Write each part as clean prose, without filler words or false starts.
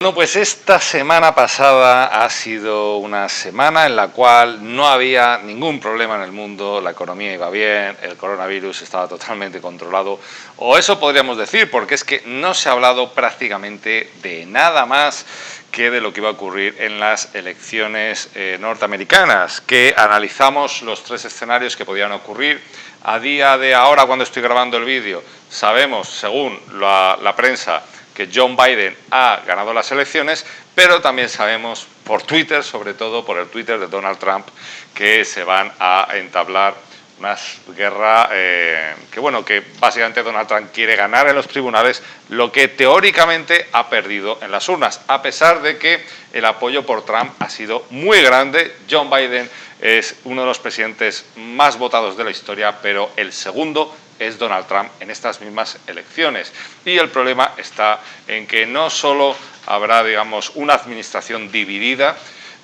Bueno, pues esta semana pasada ha sido una semana en la cual no había ningún problema en el mundo, la economía iba bien, el coronavirus estaba totalmente controlado, o eso podríamos decir, porque es que no se ha hablado prácticamente de nada más que de lo que iba a ocurrir en las elecciones norteamericanas, que analizamos los tres escenarios que podían ocurrir. A día de ahora, cuando estoy grabando el vídeo, sabemos, según la prensa, que John Biden ha ganado las elecciones, pero también sabemos por Twitter, sobre todo por el Twitter de Donald Trump, que se van a entablar una guerra que básicamente Donald Trump quiere ganar en los tribunales lo que teóricamente ha perdido en las urnas, a pesar de que el apoyo por Trump ha sido muy grande. John Biden es uno de los presidentes más votados de la historia, pero el segundo es Donald Trump en estas mismas elecciones. Y el problema está en que no solo habrá, digamos, una administración dividida,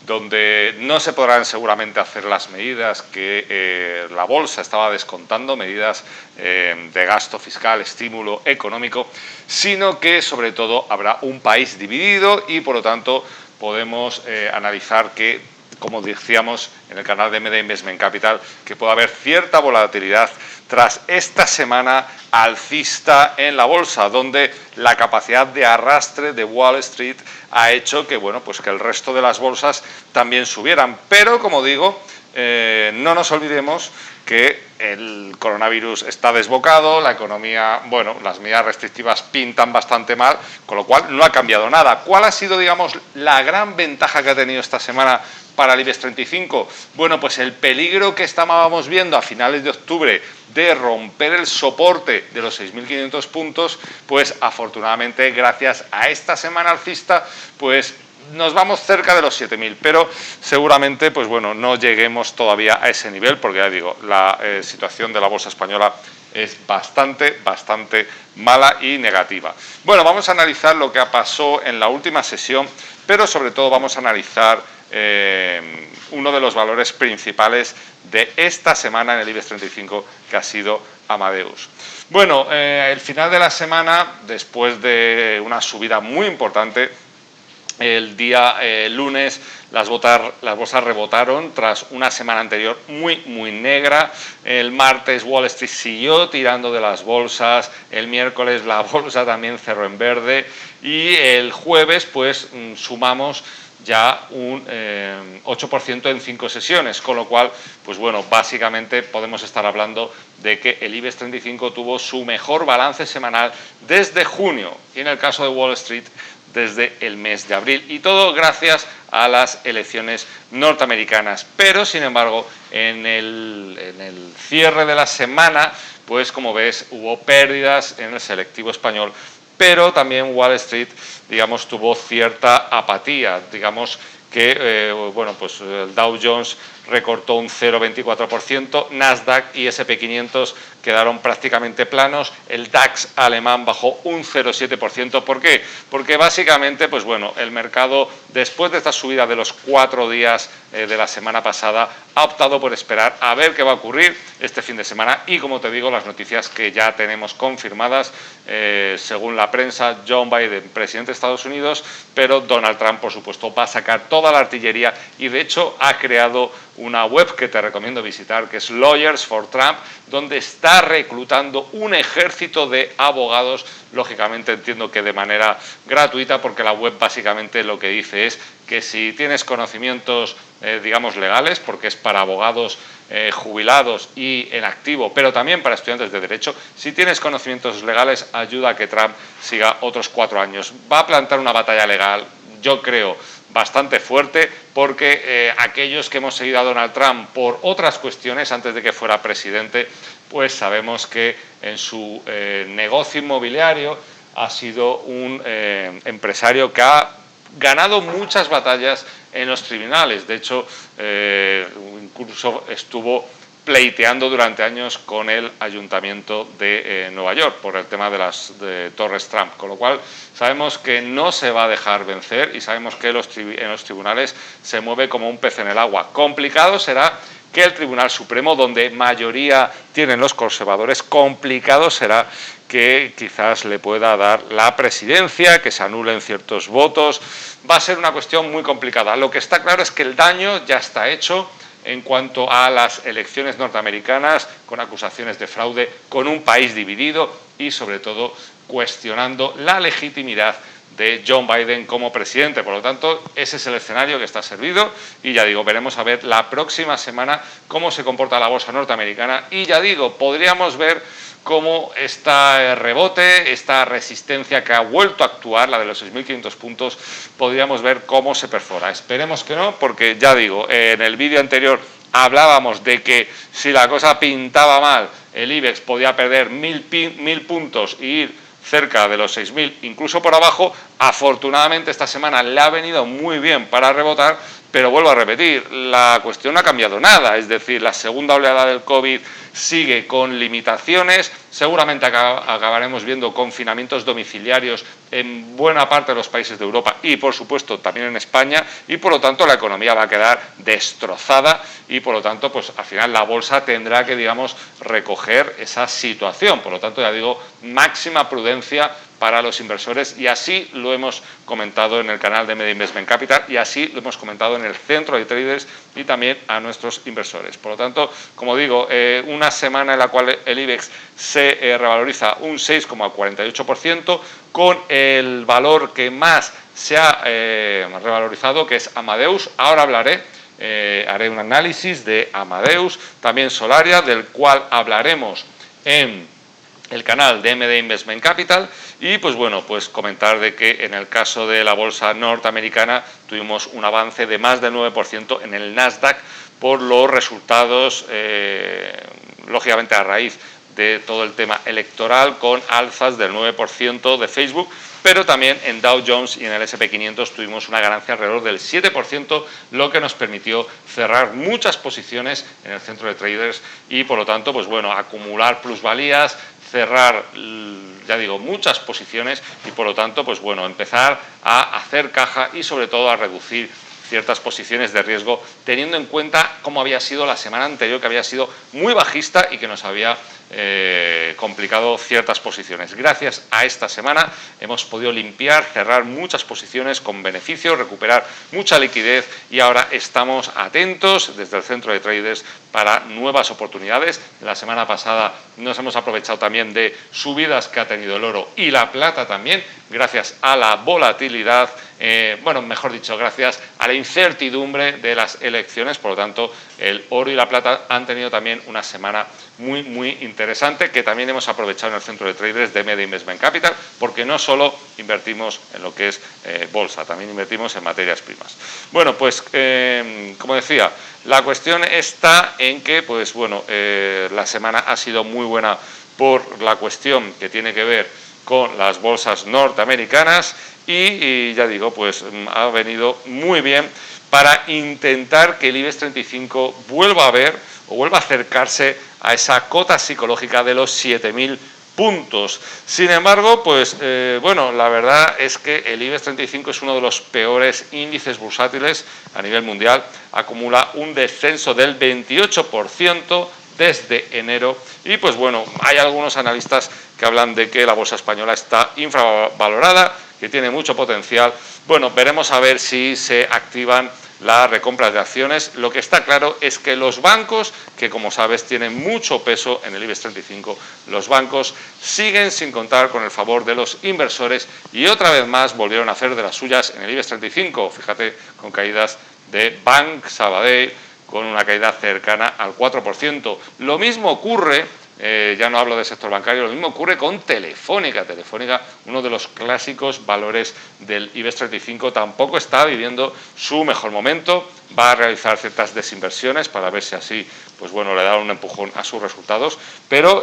donde no se podrán seguramente hacer las medidas que la bolsa estaba descontando, medidas de gasto fiscal, estímulo económico, sino que sobre todo habrá un país dividido y por lo tanto podemos analizar que, como decíamos en el canal de MD Investment Capital, que puede haber cierta volatilidad tras esta semana alcista en la bolsa, donde la capacidad de arrastre de Wall Street ha hecho que, que el resto de las bolsas también subieran. Pero, como digo, no nos olvidemos que el coronavirus está desbocado, la economía, las medidas restrictivas pintan bastante mal, con lo cual no ha cambiado nada. ¿Cuál ha sido, digamos, la gran ventaja que ha tenido esta semana para el IBEX 35? Bueno, pues el peligro que estábamos viendo a finales de octubre de romper el soporte de los 6.500 puntos, pues afortunadamente gracias a esta semana alcista, pues nos vamos cerca de los 7.000, pero seguramente no lleguemos todavía a ese nivel, porque ya digo, la situación de la bolsa española es bastante mala y negativa. Bueno, vamos a analizar lo que pasó en la última sesión, pero sobre todo vamos a analizar uno de los valores principales de esta semana en el IBEX 35, que ha sido Amadeus. Bueno, el final de la semana, después de una subida muy importante, el día lunes las bolsas rebotaron tras una semana anterior muy negra. El martes Wall Street siguió tirando de las bolsas, el miércoles la bolsa también cerró en verde y el jueves sumamos ya un 8% en 5 sesiones, con lo cual, básicamente podemos estar hablando de que el IBEX 35 tuvo su mejor balance semanal desde junio y en el caso de Wall Street desde el mes de abril, y todo gracias a las elecciones norteamericanas. Pero, sin embargo, en el cierre de la semana, como ves, hubo pérdidas en el selectivo español, pero también Wall Street, digamos, tuvo cierta apatía, digamos que, el Dow Jones recortó un 0,24%, Nasdaq y S&P 500 quedaron prácticamente planos, el DAX alemán bajó un 0,7%. ¿Por qué? Porque básicamente, el mercado, después de esta subida de los 4 días de la semana pasada, ha optado por esperar a ver qué va a ocurrir este fin de semana y, como te digo, las noticias que ya tenemos confirmadas, según la prensa, John Biden, presidente de Estados Unidos, pero Donald Trump, por supuesto, va a sacar toda la artillería y, de hecho, ha creado una web que te recomiendo visitar, que es Lawyers for Trump, donde está reclutando un ejército de abogados, lógicamente entiendo que de manera gratuita, porque la web básicamente lo que dice es que si tienes conocimientos, digamos, legales, porque es para abogados jubilados y en activo, pero también para estudiantes de Derecho, si tienes conocimientos legales, ayuda a que Trump siga otros 4 años. Va a plantar una batalla legal, yo creo, bastante fuerte, porque aquellos que hemos seguido a Donald Trump por otras cuestiones antes de que fuera presidente, pues sabemos que en su negocio inmobiliario ha sido un empresario que ha ganado muchas batallas en los tribunales. De hecho, incluso estuvo pleiteando durante años con el Ayuntamiento de Nueva York por el tema de las Torres Trump, con lo cual sabemos que no se va a dejar vencer y sabemos que en los tribunales se mueve como un pez en el agua. Complicado será que el Tribunal Supremo, donde mayoría tienen los conservadores. Complicado será que quizás le pueda dar la presidencia, que se anulen ciertos votos. Va a ser una cuestión muy complicada. Lo que está claro es que el daño ya está hecho en cuanto a las elecciones norteamericanas, con acusaciones de fraude, con un país dividido y, sobre todo, cuestionando la legitimidad de John Biden como presidente. Por lo tanto, ese es el escenario que está servido y ya digo, veremos a ver la próxima semana cómo se comporta la bolsa norteamericana y ya digo, podríamos ver cómo este rebote, esta resistencia que ha vuelto a actuar, la de los 6.500 puntos, podríamos ver cómo se perfora. Esperemos que no, porque ya digo, en el vídeo anterior hablábamos de que si la cosa pintaba mal, el IBEX podía perder 1.000 puntos y ir cerca de los 6.000, incluso por abajo. Afortunadamente esta semana le ha venido muy bien para rebotar, pero vuelvo a repetir, la cuestión no ha cambiado nada, es decir, la segunda oleada del COVID sigue con limitaciones, seguramente acabaremos viendo confinamientos domiciliarios en buena parte de los países de Europa y, por supuesto, también en España, y por lo tanto la economía va a quedar destrozada y, por lo tanto, pues al final la bolsa tendrá que, digamos, recoger esa situación. Por lo tanto, ya digo, máxima prudencia para los inversores, y así lo hemos comentado en el canal de MD Investment Capital y así lo hemos comentado en el centro de traders y también a nuestros inversores. Por lo tanto, como digo, una semana en la cual el IBEX se revaloriza un 6,48%, con el valor que más se ha revalorizado, que es Amadeus. Ahora haré un análisis de Amadeus, también Solaria, del cual hablaremos en el canal de MD Investment Capital. Y pues bueno, pues comentar de que en el caso de la bolsa norteamericana tuvimos un avance de más del 9% en el Nasdaq por los resultados, lógicamente a raíz de todo el tema electoral, con alzas del 9% de Facebook, pero también en Dow Jones y en el S&P 500 tuvimos una ganancia alrededor del 7%, lo que nos permitió cerrar muchas posiciones en el centro de traders y, por lo tanto, pues bueno, acumular plusvalías, cerrar, ya digo, muchas posiciones y, por lo tanto, pues bueno, empezar a hacer caja y, sobre todo, a reducir ciertas posiciones de riesgo, teniendo en cuenta cómo había sido la semana anterior, que había sido muy bajista y que nos había complicado ciertas posiciones. Gracias a esta semana hemos podido limpiar, cerrar muchas posiciones con beneficio, recuperar mucha liquidez y ahora estamos atentos desde el centro de traders para nuevas oportunidades. La semana pasada nos hemos aprovechado también de subidas que ha tenido el oro y la plata también, gracias a la volatilidad, bueno, mejor dicho, gracias a la incertidumbre de las elecciones. Por lo tanto, el oro y la plata han tenido también una semana muy interesante, que también hemos aprovechado en el centro de traders de MD Investment Capital, porque no solo invertimos en lo que es bolsa, también invertimos en materias primas. Bueno, pues como decía, la cuestión está en que, pues bueno, la semana ha sido muy buena por la cuestión que tiene que ver con las bolsas norteamericanas y ya digo, pues ha venido muy bien para intentar que el IBEX 35 vuelva a ver o vuelva a acercarse a esa cota psicológica de los 7.000 puntos. Sin embargo, pues bueno, la verdad es que el IBEX 35 es uno de los peores índices bursátiles a nivel mundial. Acumula un descenso del 28% desde enero y pues bueno, hay algunos analistas que hablan de que la bolsa española está infravalorada, que tiene mucho potencial. Bueno, veremos a ver si se activan las recompras de acciones. Lo que está claro es que los bancos, que como sabes tienen mucho peso en el IBEX 35, los bancos siguen sin contar con el favor de los inversores y otra vez más volvieron a hacer de las suyas en el IBEX 35. Fíjate, con caídas de Bank Sabadell, con una caída cercana al 4%. Lo mismo ocurre, ya no hablo del sector bancario, lo mismo ocurre con Telefónica. Telefónica, uno de los clásicos valores del IBEX 35, tampoco está viviendo su mejor momento. Va a realizar ciertas desinversiones para ver si así, pues bueno, le da un empujón a sus resultados. Pero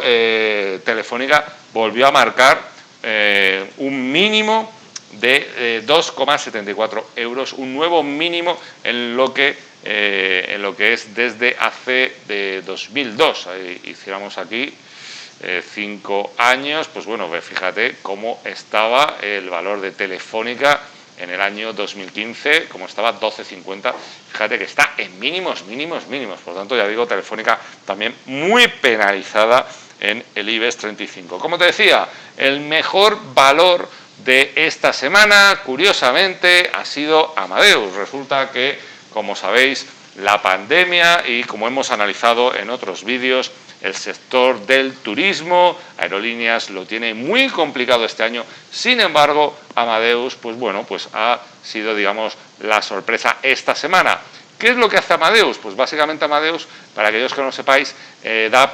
Telefónica volvió a marcar un mínimo de 2,74 euros, un nuevo mínimo en lo que es desde hace de 2002. Hiciéramos aquí 5 años, pues bueno, fíjate cómo estaba el valor de Telefónica en el año 2015, como estaba 12,50, fíjate que está en mínimos, mínimos, mínimos. Por lo tanto, ya digo, Telefónica también muy penalizada en el IBEX 35. Como te decía, el mejor valor de esta semana, curiosamente, ha sido Amadeus. Resulta que, como sabéis, la pandemia y como hemos analizado en otros vídeos, el sector del turismo, aerolíneas, lo tiene muy complicado este año. Sin embargo, Amadeus, pues bueno, pues ha sido, digamos, la sorpresa esta semana. ¿Qué es lo que hace Amadeus? Pues básicamente Amadeus, para aquellos que no lo sepáis, da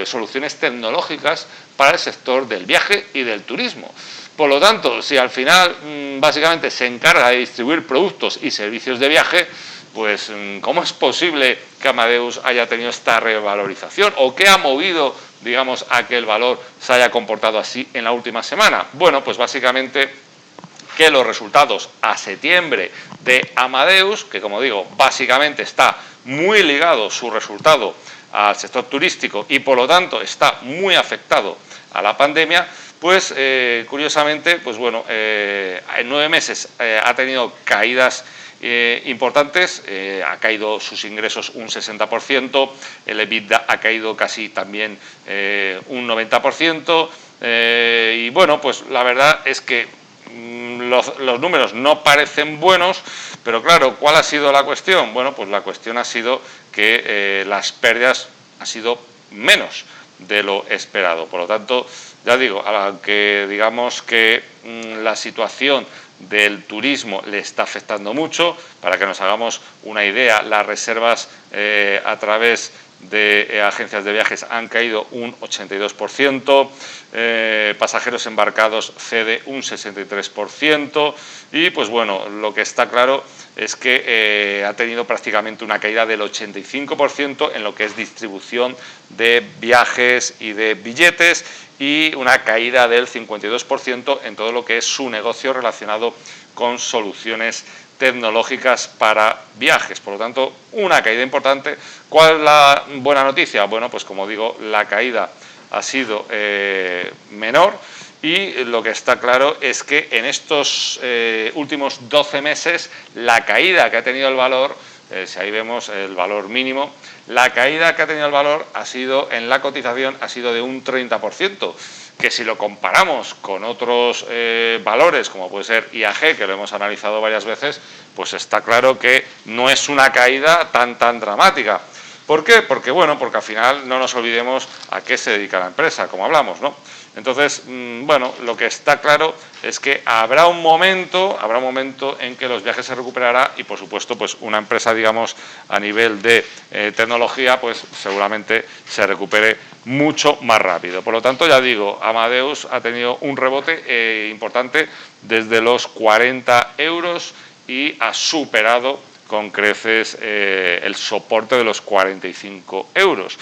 soluciones tecnológicas para el sector del viaje y del turismo. Por lo tanto, si al final básicamente se encarga de distribuir productos y servicios de viaje, pues ¿cómo es posible que Amadeus haya tenido esta revalorización? ¿O qué ha movido, digamos, a que el valor se haya comportado así en la última semana? Bueno, pues básicamente que los resultados a septiembre de Amadeus, que como digo, básicamente está muy ligado su resultado al sector turístico y por lo tanto está muy afectado a la pandemia, pues curiosamente, pues bueno, en 9 meses ha tenido caídas importantes, ha caído sus ingresos un 60%, el EBITDA ha caído casi también un 90%, y bueno, pues la verdad es que los números no parecen buenos, pero claro, ¿cuál ha sido la cuestión? Bueno, pues la cuestión ha sido que las pérdidas han sido menos de lo esperado. Por lo tanto, ya digo, aunque digamos que la situación del turismo le está afectando mucho, para que nos hagamos una idea, las reservas a través de agencias de viajes han caído un 82%, pasajeros embarcados cede un 63% y pues bueno, lo que está claro es que ha tenido prácticamente una caída del 85% en lo que es distribución de viajes y de billetes y una caída del 52% en todo lo que es su negocio relacionado con soluciones tecnológicas para viajes. Por lo tanto, una caída importante. ¿Cuál es la buena noticia? Bueno, pues como digo, la caída ha sido menor y lo que está claro es que en estos últimos 12 meses la caída que ha tenido el valor, si ahí vemos el valor mínimo, la caída que ha tenido el valor ha sido en la cotización ha sido de un 30%, que si lo comparamos con otros valores, como puede ser IAG, que lo hemos analizado varias veces, pues está claro que no es una caída tan dramática. ¿Por qué? Porque bueno, porque al final no nos olvidemos a qué se dedica la empresa, como hablamos, ¿no? Entonces, bueno, lo que está claro es que habrá un momento en que los viajes se recuperará y, por supuesto, pues una empresa, digamos, a nivel de tecnología, pues seguramente se recupere mucho más rápido. Por lo tanto, ya digo, Amadeus ha tenido un rebote importante desde los 40 euros y ha superado con creces el soporte de los 45 euros.